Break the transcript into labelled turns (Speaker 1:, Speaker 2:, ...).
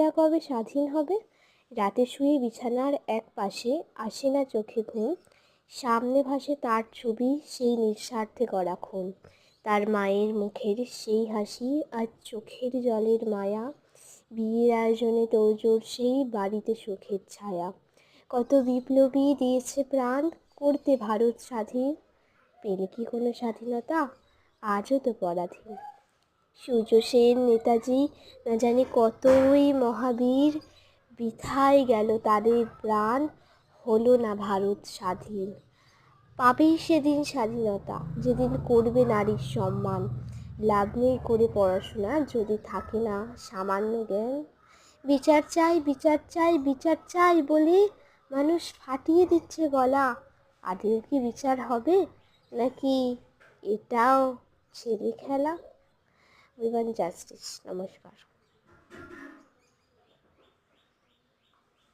Speaker 1: India কবে স্বাধীন হবে? রাতে শুয়ে বিছানার এক পাশে আসে না চোখে ঘুম, সামনে ভাসে তার ছবি, সেই নিঃস্বার্থে গড়া খুন। তার মায়ের মুখের সেই হাসি আর চোখের জলের মায়া, বিয়ের আয়োজনে তোড়জোড় সেই বাড়িতে সুখের ছায়া। কত বিপ্লবী দিয়েছে প্রাণ করতে ভারত স্বাধীন, পেলে কি কোনো স্বাধীনতা? আজও তো পরাধীন। সূর্য সেন, নেতাজি, না জানি কতই মহাবীর, বৃথায় গেল তাদের প্রাণ, হলো না ভারত স্বাধীন। পাবেই সেদিন স্বাধীনতা, যেদিন করবে নারীর সম্মান। লাভ নেই করে পড়াশোনা যদি থাকে না সামান্য জ্ঞান। বিচার চাই, বিচার চাই, বিচার চাই বলে মানুষ ফাটিয়ে দিচ্ছে গলা। আদেও কি বিচার হবে, নাকি এটাও ছেলে খেলা? We want justice. নমস্কার।